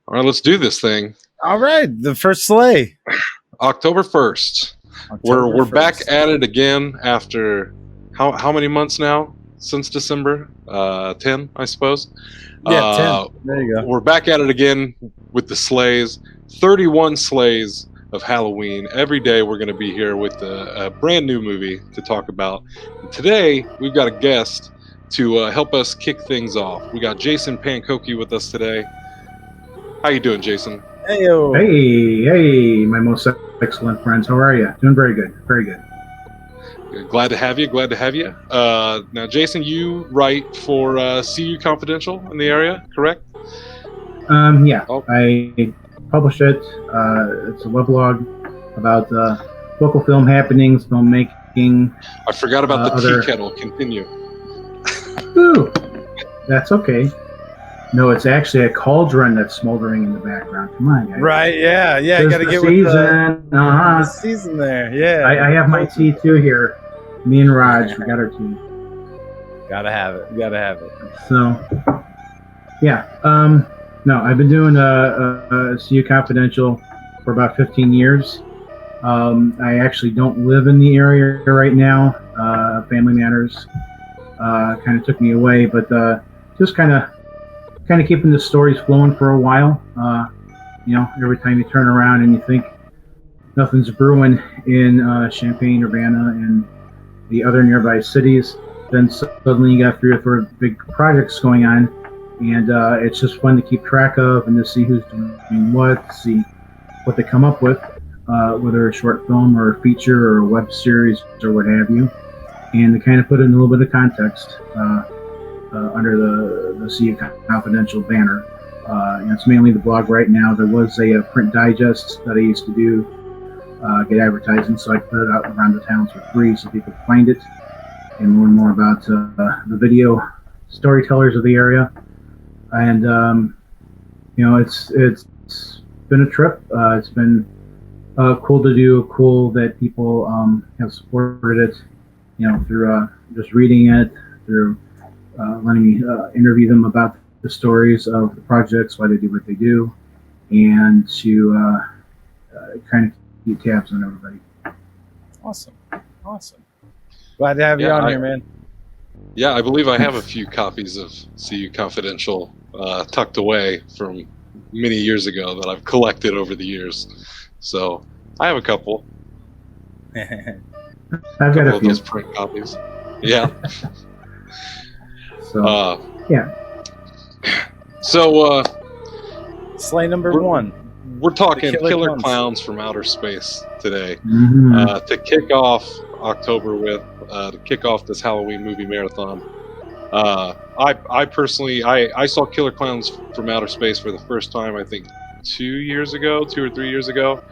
All right, let's do this thing. All right, the first sleigh. October 1st. We're back at it again after how many months now since December? 10, I suppose. Yeah, 10. There you go. We're back at it again with the sleighs. 31 sleighs of Halloween. Every day we're going to be here with a brand new movie to talk about. And today we've got a guest to help us kick things off. We got Jason Pankoke with us today. How you doing, Jason? Hey-o. Hey, my most excellent friends. How are you? Doing very good. Very good. Glad to have you. Now, Jason, you write for CU Confidential in the area, correct? Yeah. Oh. I publish it. It's a weblog about local film happenings, filmmaking. I forgot about the tea kettle. Continue. Ooh, that's okay. No, it's actually a cauldron that's smoldering in the background. Come on, guys. Right, yeah. You got to get with the season there. Yeah. I have my tea, too, here. Me and Raj, we got our tea. Gotta have it. So, yeah. No, I've been doing CU Confidential for about 15 years. I actually don't live in the area right now. Family matters kind of took me away, but just kind of keeping the stories flowing for a while. Every time you turn around and you think nothing's brewing in Champaign, Urbana, and the other nearby cities, then suddenly you got 3 or 4 big projects going on, and it's just fun to keep track of and to see who's doing what, see what they come up with, whether a short film or a feature or a web series or what have you, and to kind of put it in a little bit of context. Under the CU Confidential banner. It's mainly the blog right now. There was a print digest that I used to do, get advertising, so I put it out around the towns for free so people could find it and learn more about the video storytellers of the area. And it's been a trip. It's been cool to do. Cool that people have supported it. Through just reading it, through letting me interview them about the stories of the projects, why they do what they do, and to kind of keep tabs on everybody. Awesome. Glad to have you on here, man. Yeah, I believe I have a few copies of CU Confidential tucked away from many years ago that I've collected over the years. So I have a couple. I've got a few. Those print copies. Yeah. So, So, sleigh number 1. We're talking Killer Klowns from Outer Space today. Mm-hmm. To kick off October with, to kick off this Halloween movie marathon. I personally, I saw Killer Klowns from Outer Space for the first time, I think, 2 or 3 years ago.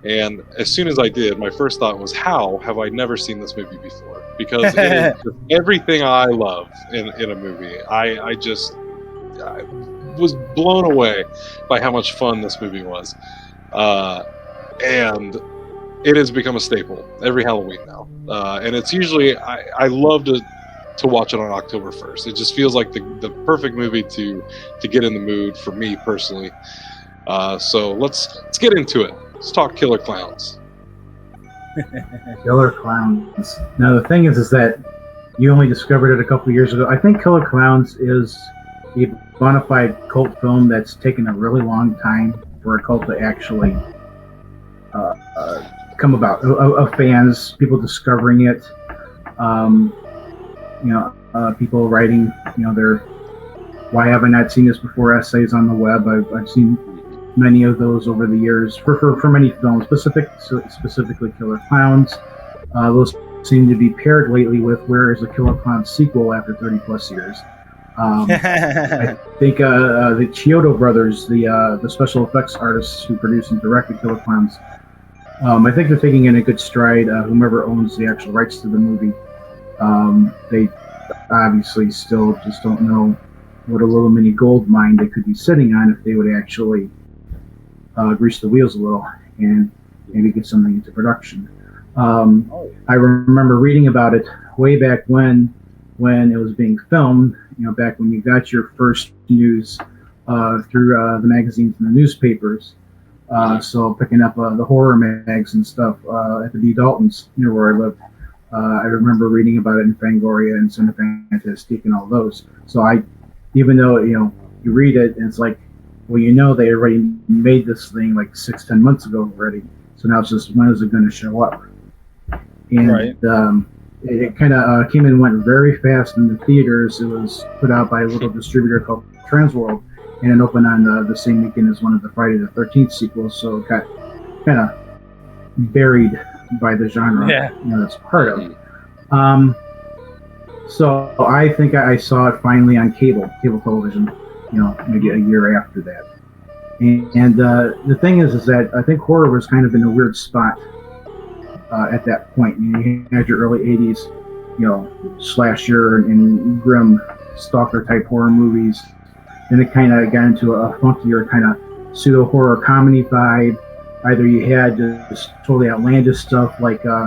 And as soon as I did, my first thought was, how have I never seen this movie before? Because it is just everything I love in a movie. I was blown away by how much fun this movie was. And it has become a staple every Halloween now. And it's usually, I love to watch it on October 1st. It just feels like the perfect movie to get in the mood for me personally. So let's get into it. Let's talk Killer Klowns. Killer Klowns. Now the thing is that you only discovered it a couple years ago. I think Killer Klowns is a bona fide cult film that's taken a really long time for a cult to actually come about. Of fans, people discovering it, people writing, their "Why have I not seen this before?" essays on the web. I've seen many of those over the years for many films, specifically Killer Klowns. Those seem to be paired lately with where is the Killer Klowns sequel after 30 plus years. I think the Chiodo brothers, the special effects artists who produced and directed Killer Klowns, I think they're taking in a good stride. Whomever owns the actual rights to the movie, they obviously still just don't know what a little mini gold mine they could be sitting on if they would actually grease the wheels a little and maybe get something into production. I remember reading about it way back when it was being filmed, back when you got your first news through the magazines and the newspapers. So picking up the horror mags and stuff at the D. Daltons near where I lived. I remember reading about it in Fangoria and Son of Fantastique and all those. So even though you read it and it's like, well, they already made this thing like 6-10 months ago already. So now it's just, when is it going to show up? And Right. It kind of came and went very fast in the theaters. It was put out by a little distributor called Transworld, and it opened on the same weekend as one of the Friday the 13th sequels. So it got kind of buried by the genre. Yeah. That's part of. So I think I saw it finally on cable television. Maybe a year after that. And the thing is that I think horror was kind of in a weird spot at that point. You had your early 80s, slasher and grim stalker type horror movies. Then it kind of got into a funkier kind of pseudo horror comedy vibe. Either you had just totally outlandish stuff like full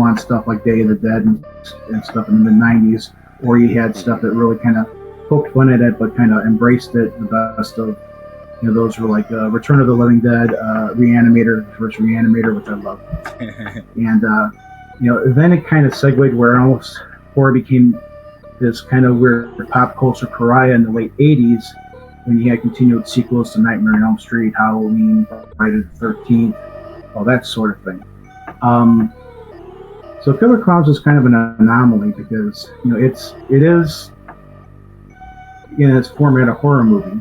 on stuff like Day of the Dead and stuff in the mid 90s, or you had stuff that really kind of poked fun at it but kind of embraced it. The best of those were like Return of the Living Dead, Reanimator, the first Reanimator, which I love. And then it kind of segued where almost horror became this kind of weird pop culture pariah in the late 80s, when you had continued sequels to Nightmare on Elm Street, Halloween, Friday the 13th, all that sort of thing. So Killer Klowns is kind of an anomaly because it is in its format a horror movie,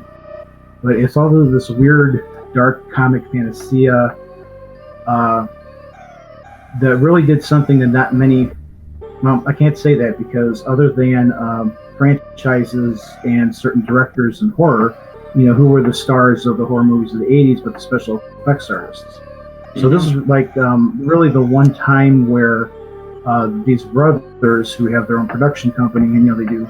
but it's all of this weird dark comic fantasia that really did something that not many. Well, I can't say that because other than franchises and certain directors in horror, who were the stars of the horror movies of the 80s, but the special effects artists. So this is like really the one time where these brothers who have their own production company, and they do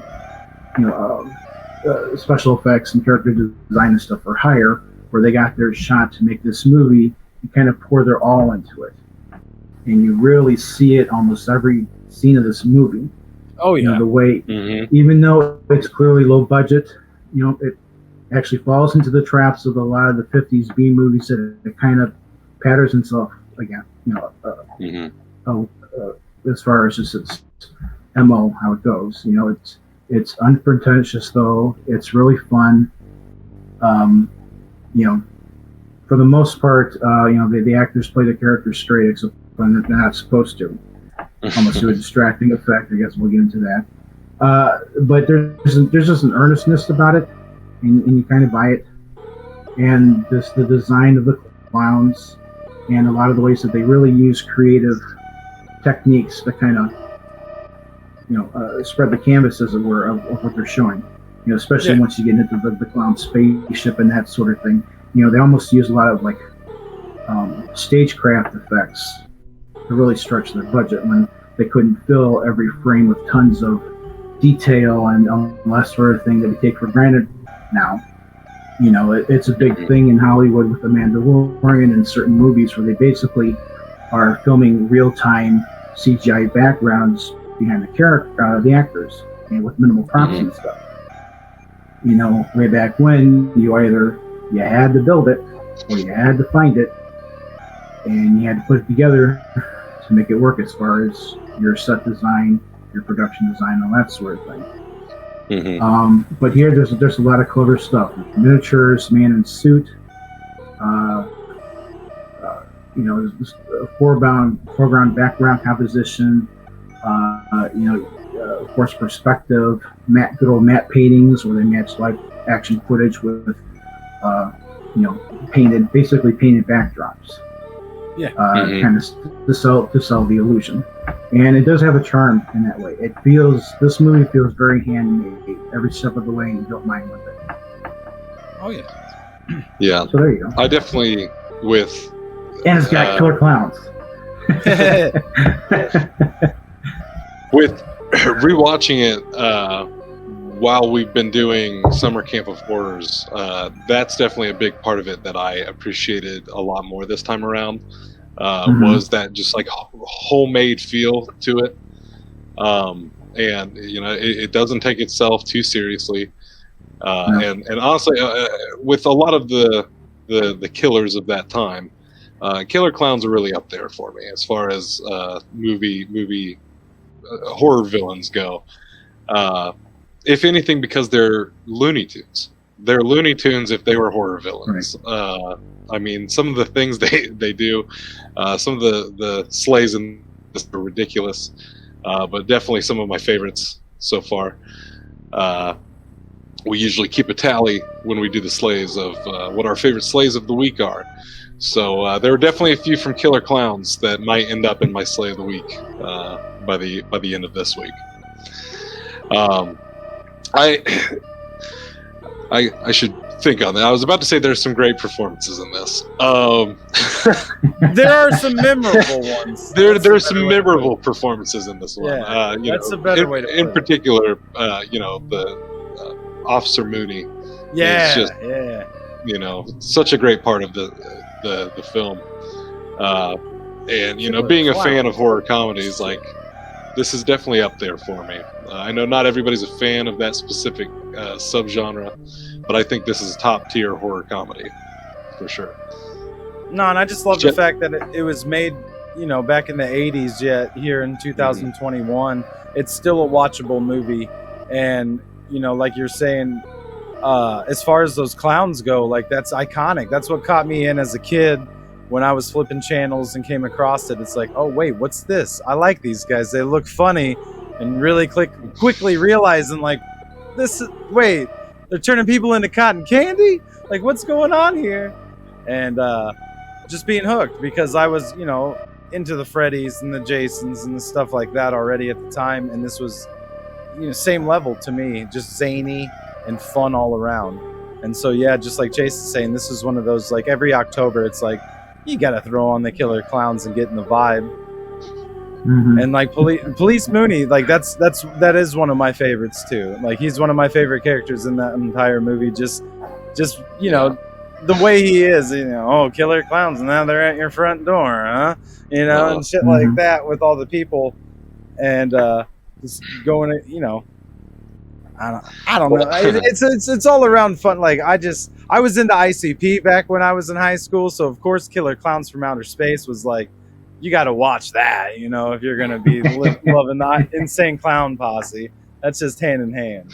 special effects and character design and stuff for hire, where they got their shot to make this movie and kind of pour their all into it. And you really see it almost every scene of this movie. Oh yeah. The way, even though it's clearly low budget, it actually falls into the traps of a lot of the 50s B movies that it kind of patterns itself again. As far as just its MO, how it goes. It's unpretentious though. It's really fun. For the most part, the actors play the characters straight, except when they're not supposed to. Almost to a distracting effect. I guess we'll get into that. But there's just an earnestness about it, and you kind of buy it. And just the design of the clowns, and a lot of the ways that they really use creative techniques to kind of spread the canvas, as it were, of what they're showing. Especially once you get into the clown spaceship and that sort of thing. They almost use a lot of like stagecraft effects to really stretch their budget when they couldn't fill every frame with tons of detail and that sort of thing that we take for granted now. It's a big thing in Hollywood with The Mandalorian and certain movies where they basically are filming real-time CGI backgrounds behind the actors, with minimal props and stuff. Way back when, you had to build it or you had to find it, and you had to put it together to make it work as far as your set design, your production design, all that sort of thing. But here, there's a lot of clever stuff. Miniatures, man in suit, foreground, background composition, of course, perspective, good old matte paintings where they match live action footage with, basically painted backdrops. Yeah. Kind of to sell the illusion, and it does have a charm in that way. This movie feels very handmade every step of the way, and you don't mind with it. Oh yeah. Yeah. So there you go. I definitely And it's got Killer Klowns. With rewatching it while we've been doing Summer Camp of Horrors, that's definitely a big part of it that I appreciated a lot more this time around. Was that just like homemade feel to it, and it doesn't take itself too seriously. And honestly, with a lot of the killers of that time, Killer Klowns are really up there for me as far as movie horror villains go. If anything, because they're Looney Tunes. They're Looney Tunes if they were horror villains. Right. I mean, some of the things they do, some of the slays in this are ridiculous, but definitely some of my favorites so far. We usually keep a tally when we do the slays of what our favorite slays of the week are. So there are definitely a few from Killer Klowns that might end up in my slay of the week by the end of this week. I should think on that. I was about to say there's some great performances in this. There are some memorable ones. There's some memorable performances in this one. Yeah, that's a better way to put it. In particular, the Officer Mooney. Yeah, just, such a great part of the film. And being a fan of horror comedies, like, this is definitely up there for me. I know not everybody's a fan of that specific subgenre, but I think this is top tier horror comedy for sure. No, and I just love the fact that it was made, back in the 80s, yet here in 2021, it's still a watchable movie. And, like you're saying, as far as those clowns go, like, that's iconic. That's what caught me in as a kid when I was flipping channels and came across it. It's like, oh, wait, what's this? I like these guys. They look funny. And really quickly realizing, like, wait, they're turning people into cotton candy? Like, what's going on here? And just being hooked, because I was, into the Freddys and the Jasons and the stuff like that already at the time. And this was, same level to me, just zany and fun all around. And so, yeah, just like Jason's saying, this is one of those, like, every October, it's like, you got to throw on the Killer Klowns and get in the vibe. Mm-hmm. And like Police Mooney, like that is one of my favorites too. Like, he's one of my favorite characters in that entire movie. Just the way he is, oh, Killer Klowns, and now they're at your front door, huh? And shit like that with all the people, and just going, I don't know. It's all around fun. Like, I was into ICP back when I was in high school, so of course Killer Klowns from Outer Space was like, you got to watch that, if you're going to be loving the Insane Clown Posse. That's just hand in hand.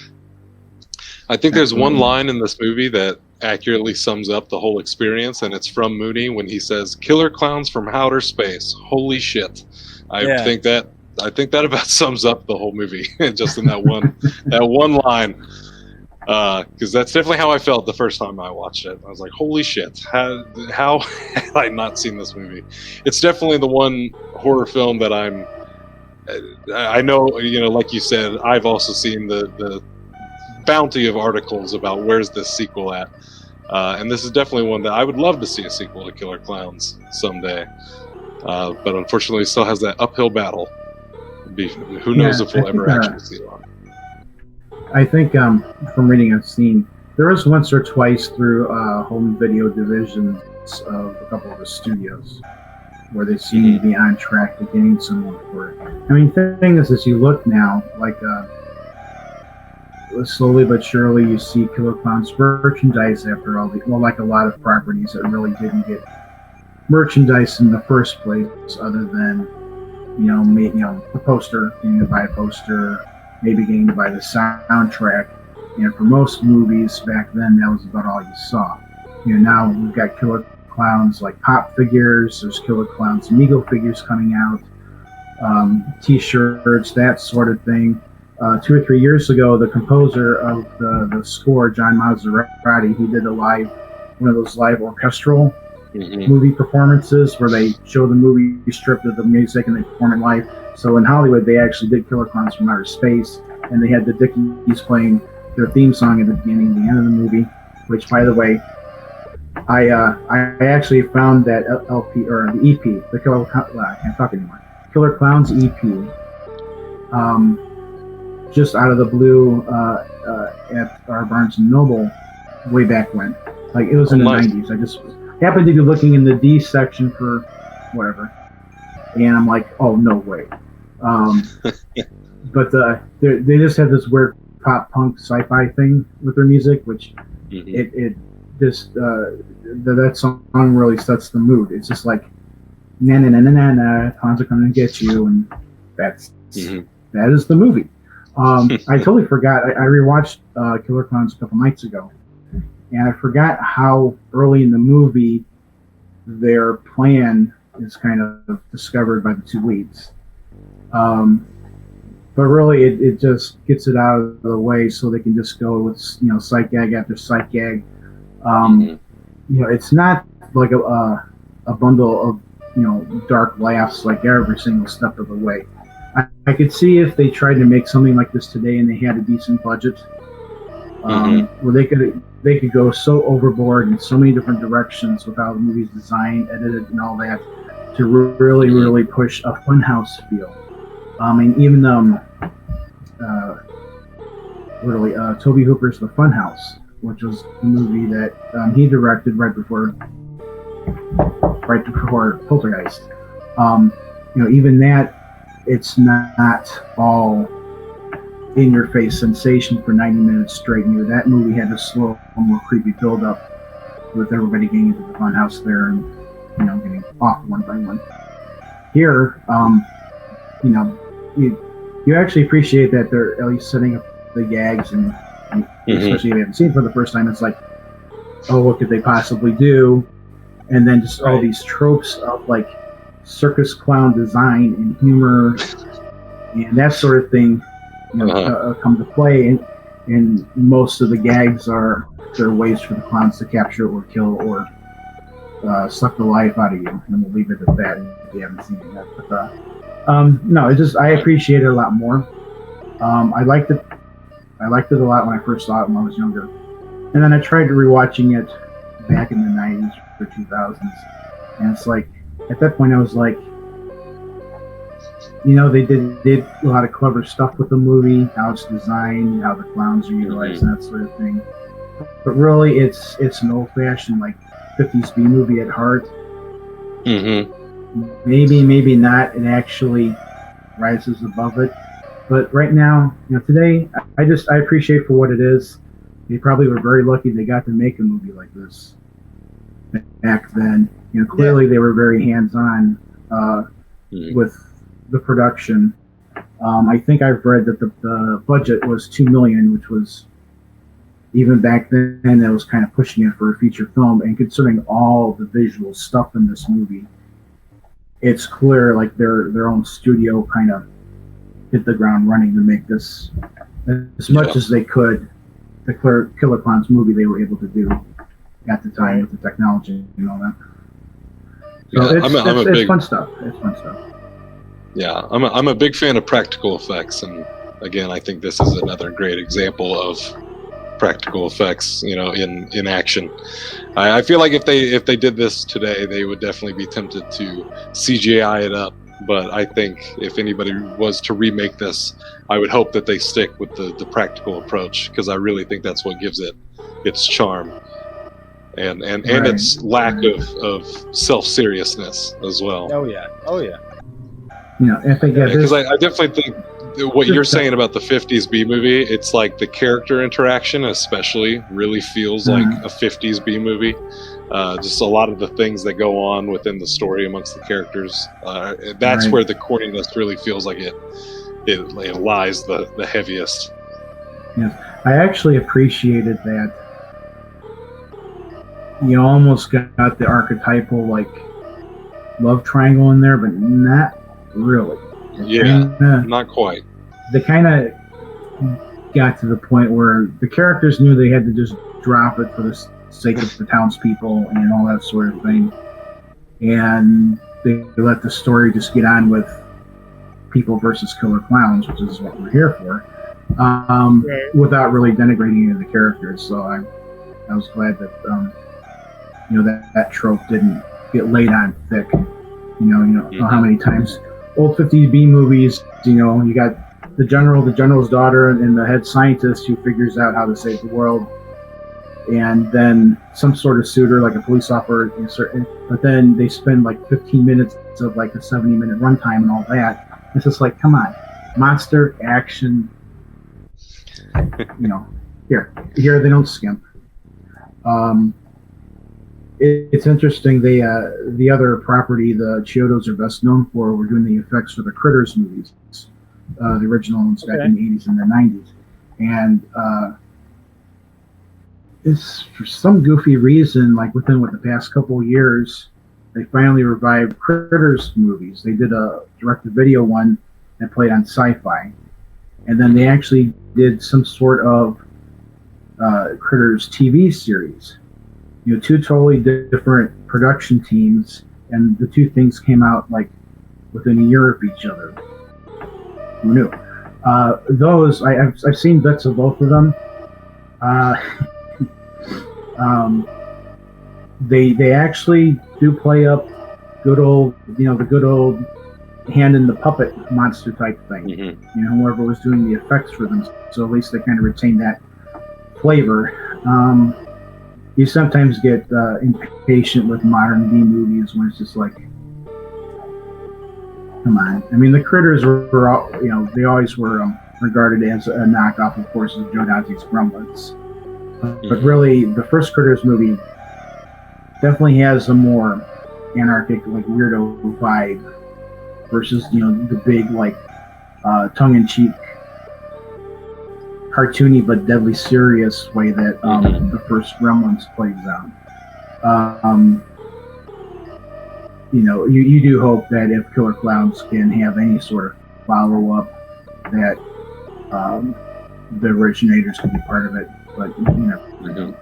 I think there's one line in this movie that accurately sums up the whole experience, and it's from Mooney when he says, "Killer Klowns from Outer Space. Holy shit." I think that about sums up the whole movie, just in that one line. Because that's definitely how I felt the first time I watched it. I was like, holy shit, how had I not seen this movie? It's definitely the one horror film that I know, like you said, I've also seen the bounty of articles about where's this sequel at. And this is definitely one that I would love to see a sequel to Killer Klowns someday. But unfortunately, it still has that uphill battle. Who knows if we'll ever actually see it on. I think from reading I've seen, there was once or twice through home video divisions of a couple of the studios where they seem to be on track to getting someone for it. I mean, the thing is, as you look now, like slowly but surely you see Killer Klowns merchandise after all like a lot of properties that really didn't get merchandise in the first place, other than a poster, getting to buy a poster, maybe getting to buy the soundtrack. For most movies back then, that was about all you saw. Now we've got Killer Klowns like pop figures. There's Killer Klowns Amigo figures coming out, T-shirts, that sort of thing. 2 or 3 years ago, the composer of the score, John Maserati, he did one of those live orchestral movie performances where they show the movie stripped of the music and they perform it live. So in Hollywood, they actually did Killer Klowns from Outer Space, and they had the Dickies playing their theme song at the beginning and the end of the movie. Which, by the way, I actually found that LP or the EP, the I can't talk anymore. Killer Klowns EP, just out of the blue at our Barnes and Noble way back when. Like, it was in the 90s. I just happened to be looking in the D section for whatever, and I'm like, oh, no way. But they just had this weird pop punk sci-fi thing with their music, which Mhm. it just that song really sets the mood. It's just like na na na na na na, clowns are coming to get you, and that's Mhm. that is the movie. I totally forgot. I rewatched Killer Klowns a couple nights ago, and I forgot how early in the movie their plan is kind of discovered by the two leads. But really, it just gets it out of the way so they can just go with sight gag after sight gag. Mhm. It's not like a bundle of dark laughs like every single step of the way. I could see if they tried to make something like this today and they had a decent budget, where they could go so overboard in so many different directions with how the movie's designed, edited, and all that to really push a funhouse feel. And even Toby Hooper's The Funhouse, which was the movie that he directed right before Poltergeist. Even that, it's not all in your face sensation for 90 minutes straight. That movie had a slow, more creepy build up with everybody getting into the funhouse there and getting off one by one. Here, you actually appreciate that they're at least setting up the gags, and especially if you haven't seen it for the first time, it's like, oh, what could they possibly do? And then just all these tropes of like circus clown design and humor and that sort of thing come to play, and most of the gags are their ways for the clowns to capture or kill or suck the life out of you, and we'll leave it at that if you haven't seen it yet. But no, it just I appreciate it a lot more. I liked it a lot when I first saw it when I was younger, and then I tried rewatching it back in the 90s or 2000s, and it's like at that point I was like, they did a lot of clever stuff with the movie, how it's designed, how the clowns are utilized, and that sort of thing. But really, it's an old-fashioned like 50s B movie at heart. Maybe not. It actually rises above it. But right now, today, I appreciate for what it is. They probably were very lucky they got to make a movie like this back then. Clearly they were very hands-on with the production. I think I've read that the budget was $2 million, which was, even back then, that was kind of pushing it for a feature film. And considering all the visual stuff in this movie, it's clear like their own studio kind of hit the ground running to make this as much as they could. The Killer Klowns movie they were able to do at the time with the technology and all that. So it's fun stuff. It's fun stuff. Yeah, I'm a big fan of practical effects, and again, I think this is another great example of practical effects, in action. I feel like if they did this today, they would definitely be tempted to CGI it up. But I think if anybody was to remake this, I would hope that they stick with the practical approach, because I really think that's what gives it its charm and its lack of self-seriousness as well. Oh yeah. Because I definitely think what you're saying about the 50s B movie, it's like the character interaction especially really feels like a 50s B movie. Just a lot of the things that go on within the story amongst the characters, that's where the corniness really feels like it lies the heaviest. Yes, I actually appreciated that. You almost got the archetypal like love triangle in there, but not really. Not quite. They kind of got to the point where the characters knew they had to just drop it for the sake of the townspeople and all that sort of thing, and they let the story just get on with people versus Killer Klowns, which is what we're here for, without really denigrating any of the characters. So I was glad that that trope didn't get laid on thick. How many times old 50s B movies, you got the general's daughter and the head scientist who figures out how to save the world, and then some sort of suitor like a police officer, but then they spend like 15 minutes of like a 70-minute runtime and all that. It's just like, come on, monster action. you know, here they don't skimp. It's interesting. The other property the Chiodos are best known for were doing the effects for the Critters movies, the original ones back in the 80s and the 90s. And it's for some goofy reason, like within the past couple of years, they finally revived Critters movies. They did a direct-to-video one that played on Sci-Fi, and then they actually did some sort of Critters TV series. You know, two totally different production teams, and the two things came out like within a year of each other. Who knew? Those I've seen bits of both of them. They actually do play up good old, the good old hand in the puppet monster type thing. Mm-hmm. You know, whoever was doing the effects for them, so at least they kind of retain that flavor. You sometimes get impatient with modern B movies when it's just like, come on. I mean, the Critters were all, they always were regarded as a knockoff, of course, of Joe Dante's Gremlins. But really, the first Critters movie definitely has a more anarchic, like weirdo vibe versus, the big, like, tongue-in-cheek, cartoony but deadly serious way that the first Gremlins plays out. You do hope that if Killer Klowns can have any sort of follow-up, that the originators can be part of it, but you never know.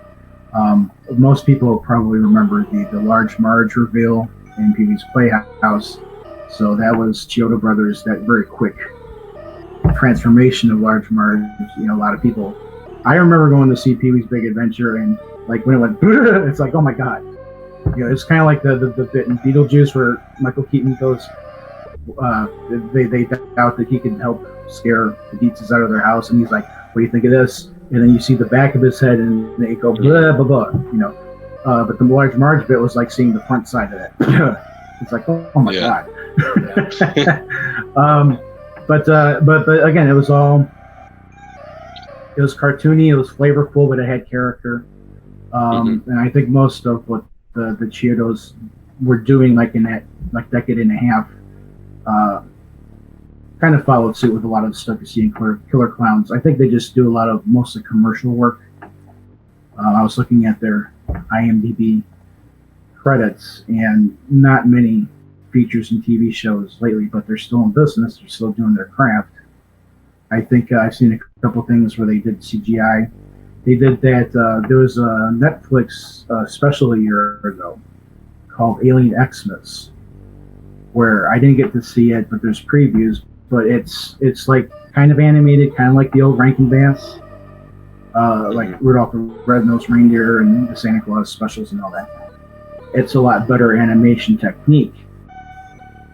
Most people probably remember the Large Marge reveal in Pee-wee's Playhouse, so that was Chiodo Brothers, that very quick transformation of Large Marge. A lot of people. I remember going to see Pee-wee's Big Adventure, and like when it went, it's like, oh my god. It's kind of like the bit in Beetlejuice where Michael Keaton goes. They doubt that he can help scare the Deetses out of their house, and he's like, "What do you think of this?" And then you see the back of his head, and they go blah blah blah. But the Large Marge bit was like seeing the front side of it. It's like, oh my god. But again, it was cartoony, it was flavorful, but it had character. And I think most of what the Chiodos were doing, like in that decade and a half, kind of followed suit with a lot of the stuff you see in Killer Klowns. I think they just do a lot of mostly commercial work. I was looking at their IMDb credits, and not many features and TV shows lately, but they're still in business. They're still doing their craft. I think I've seen a couple things where they did CGI. They did that. There was a Netflix special a year ago called Alien Xmas, where I didn't get to see it, but there's previews. But it's like kind of animated, kind of like the old Rankin Bass, like Rudolph the Red-Nosed Reindeer and the Santa Claus specials and all that. It's a lot better animation technique.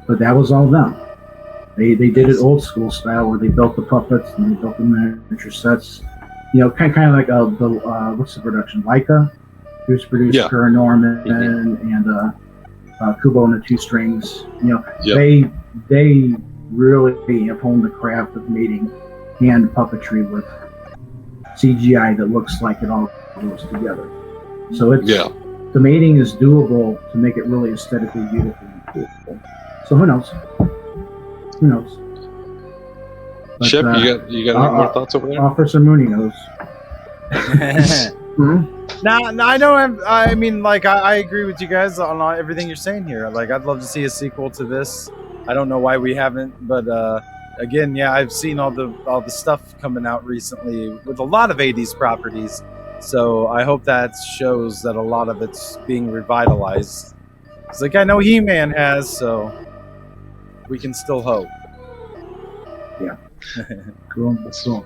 But that was all them. They did it old school style, where they built the puppets and they built the miniature sets. Kind of like the what's the production? Leica, who's produced Paranorman and Kubo and the Two Strings. They really have honed the craft of making hand puppetry with CGI that looks like it all goes together. So the mating is doable to make it really aesthetically beautiful and cool. So who knows? But, Shep, you got any more thoughts over there? Officer Mooney knows. No, I know. I mean, like, I agree with you guys on everything you're saying here. Like, I'd love to see a sequel to this. I don't know why we haven't, but again, I've seen all the stuff coming out recently with a lot of 80s properties. So I hope that shows that a lot of it's being revitalized. It's like I know He-Man has, so we can still hope. Yeah. Cool. So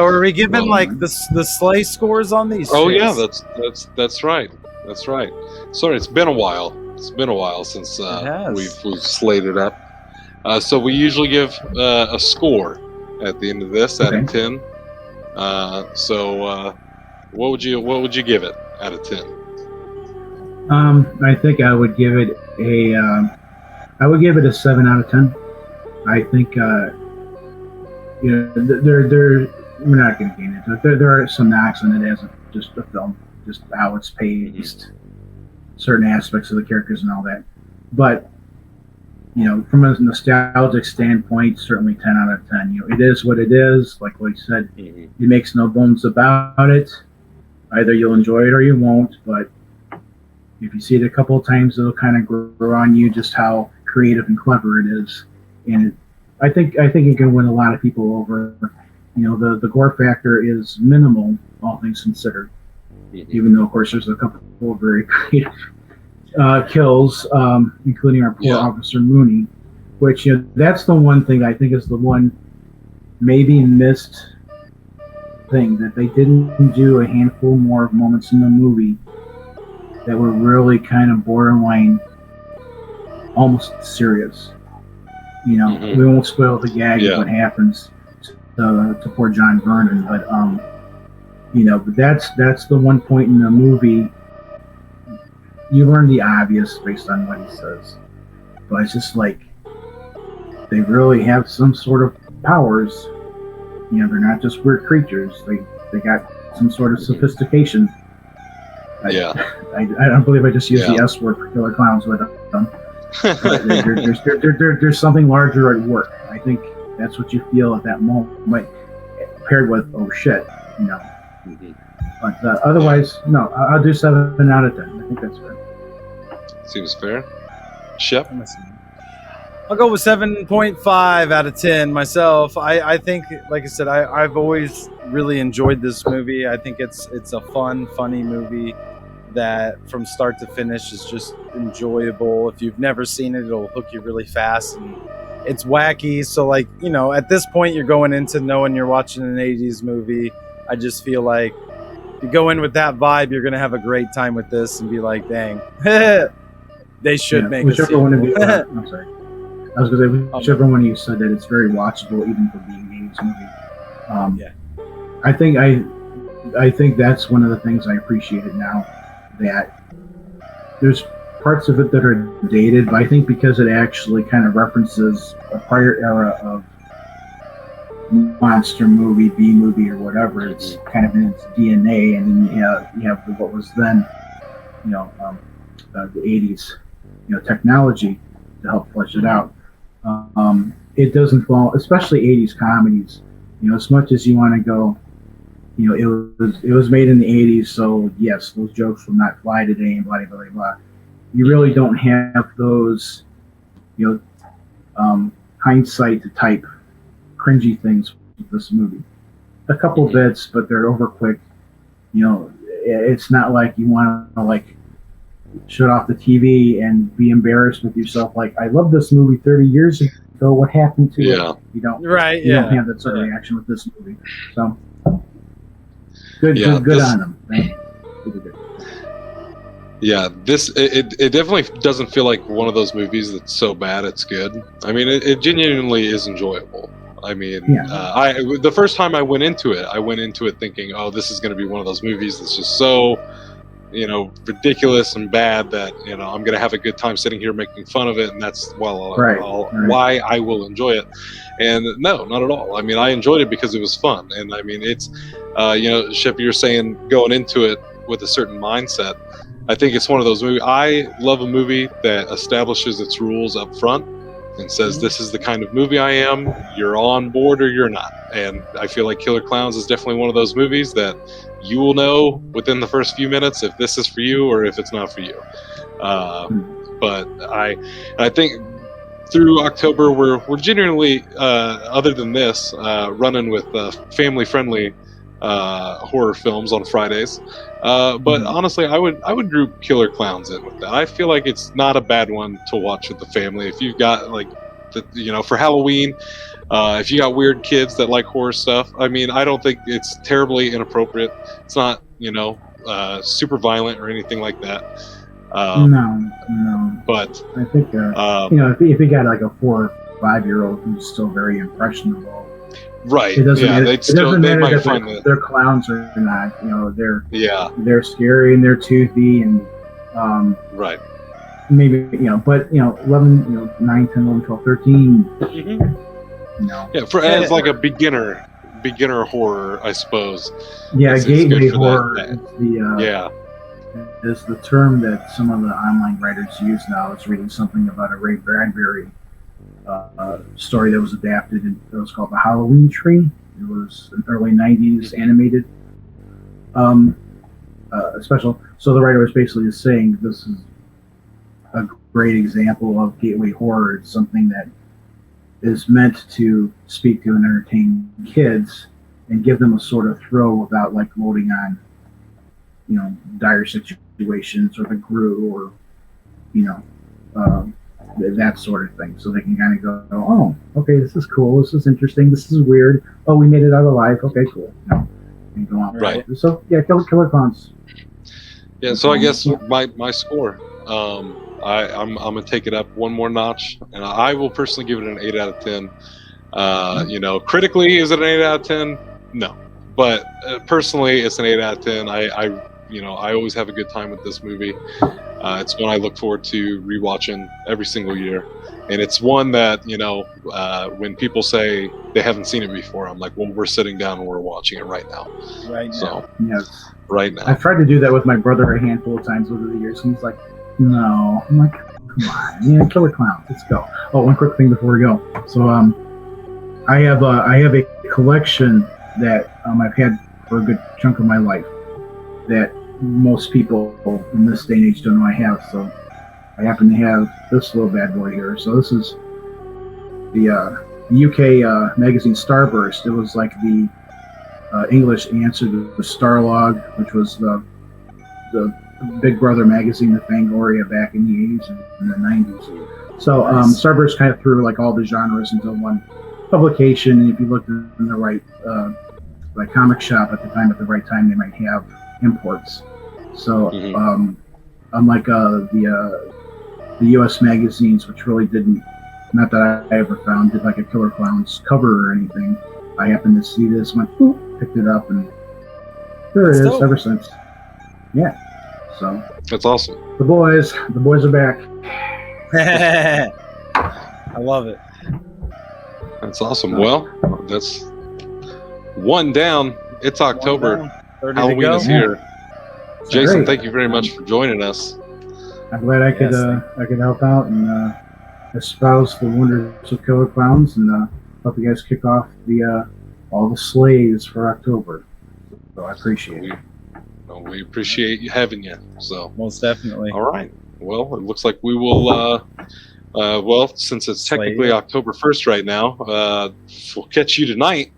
are we giving like the Slay scores on these? Oh chicks? yeah, that's right. That's right. Sorry, it's been a while. It's been a while since we've slated up. So we usually give a score at the end of this out of 10. What would you give it out of 10? I think I would give it a 7 out of 10. I think you know, there we're not going to get into it. There are some knocks on it as just a film, just how it's paced, certain aspects of the characters and all that. But you know, from a nostalgic standpoint, certainly 10 out of 10. You know, it is what it is. Like you said, it makes no bones about it. Either you'll enjoy it or you won't. But if you see it a couple of times, it'll kind of grow on you just how creative and clever it is. And I think it can win a lot of people over. You know, the gore factor is minimal, all things considered. Even though, of course, there's a couple of very creative kills, including our poor Officer Mooney, which, you know, that's the one thing I think is the one maybe missed thing, that they didn't do a handful more of moments in the movie that were really kind of borderline, almost serious. You know, we won't spoil the gag of what happens to poor John Vernon, but you know, but that's the one point in the movie you learn the obvious based on what he says, but it's just like they really have some sort of powers. You know, they're not just weird creatures. They got some sort of sophistication. I don't believe I just used the S word for Killer Klowns, but there's something larger at work. I think that's what you feel at that moment, paired with oh shit, you know. But otherwise, no, I'll do 7 out of 10. I think that's fair. Seems fair. Shep? I'll go with 7.5 out of 10 myself. I think, like I said, I've always really enjoyed this movie. I think it's a funny movie that from start to finish is just enjoyable. If you've never seen it, it'll hook you really fast, and it's wacky. So, like, you know, at this point, you're going into knowing you're watching an 80s movie. I just feel like if you go in with that vibe, you're going to have a great time with this and be like, dang, they should make a sequel. I'm sorry. I was going to say, whichever one of you said that it's very watchable, even for being an 80s movie. I think that's one of the things I appreciate it now, that there's parts of it that are dated, but I think because it actually kind of references a prior era of monster movie, B movie, or whatever, it's kind of in its DNA, and then you have what was then, you know, the 80s, you know, technology to help flesh it out. It doesn't fall, especially 80s comedies, you know, as much as you want to go, you know, it was made in the 80s, so yes, those jokes will not fly today and blah, blah, blah, blah. You really don't have those, you know, hindsight type cringy things with this movie. A couple bits, but they're over quick. You know, it's not like you want to like shut off the TV and be embarrassed with yourself. Like, I love this movie 30 years ago. What happened to it? You don't. Right. You don't have that sort of reaction with this movie. So good on them. Good. Yeah, it definitely doesn't feel like one of those movies that's so bad it's good. I mean, it genuinely is enjoyable. I mean, the first time I went into it thinking, oh, this is going to be one of those movies that's just so, you know, ridiculous and bad that, you know, I'm going to have a good time sitting here making fun of it, and that's why I will enjoy it. And no, not at all. I mean, I enjoyed it because it was fun, and I mean, it's, you know, Shep, you're saying going into it with a certain mindset. I think it's one of those movies. I love a movie that establishes its rules up front and says, this is the kind of movie I am. You're on board or you're not. And I feel like Killer Klowns is definitely one of those movies that you will know within the first few minutes if this is for you or if it's not for you. But I think through October, we're generally, other than this, running with family-friendly horror films on Fridays. But honestly, I would group Killer Klowns in with that. I feel like it's not a bad one to watch with the family. If you've got like, you know, for Halloween, if you got weird kids that like horror stuff, I mean, I don't think it's terribly inappropriate. It's not, you know, super violent or anything like that. No. But I think, you know, if you got like a 4 or 5-year-old who's still very impressionable. Right. It doesn't matter. They might find that they're clowns or not. You know, they're scary and they're toothy and right. Maybe, you know, but you know, 11, you know, 9, 10, 11, 12, 13. You know. Yeah, for as like a beginner horror, I suppose. Yeah, It's gateway good for horror that. is the Yeah. is the term that some of the online writers use now. I was reading something about a Ray Bradbury story that was adapted, and it was called The Halloween Tree. It was an early '90s animated special. So the writer was basically saying this is a great example of gateway horror. It's something that is meant to speak to and entertain kids and give them a sort of thrill without like loading on, you know, dire situations or the Gru or, you know, that sort of thing. So they can kind of go, oh, okay, this is cool. This is interesting. This is weird. Oh, we made it out alive. Okay, cool. You know, and go on. Right. So yeah, Killer Klowns. Yeah, so I guess my score, I'm gonna take it up one more notch, and I will personally give it an 8 out of 10. You know, critically, is it an 8 out of 10? No, but personally, it's an 8 out of 10. I always have a good time with this movie. It's one I look forward to rewatching every single year, and it's one that, you know, when people say they haven't seen it before, I'm like, well, we're sitting down and we're watching it right now. Right now. So Yes. right now. I've tried to do that with my brother a handful of times over the years, and he's like, no. I'm like, come on, yeah, Killer Klowns, let's go. Oh, one quick thing before we go. So I have a collection that I've had for a good chunk of my life that most people in this day and age don't know I have. So I happen to have this little bad boy here. So this is the UK magazine Starburst. It was like the English answer to the Starlog, which was the Big Brother magazine, the Fangoria back in the 80s and the 90s. So Starburst kind of threw like all the genres into one publication, and if you looked in the right like comic shop at the right time, they might have imports. So unlike the U.S. magazines, which really didn't, not that I ever found, did like a Killer Klowns cover or anything, I happened to see this, went, boop, picked it up, and there it is ever since. Yeah. So That's awesome. the boys are back. I love it. That's awesome. Well, that's one down. It's October. Halloween is here. Jason, Great. thank you very much for joining us. I'm glad I could help out and espouse the wonders of Killer Klowns, and help you guys kick off the all the slays for October. So I appreciate it. We appreciate you having you. So Most definitely. all right. Well, it looks like we will. Well, since it's technically October 1st right now, we'll catch you tonight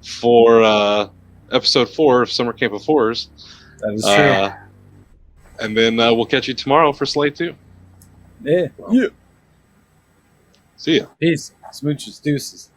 for episode 4 of Summer Camp of Horrors. That is true. And then we'll catch you tomorrow for Slay 2. Yeah. See ya. Peace. Smooches. Deuces.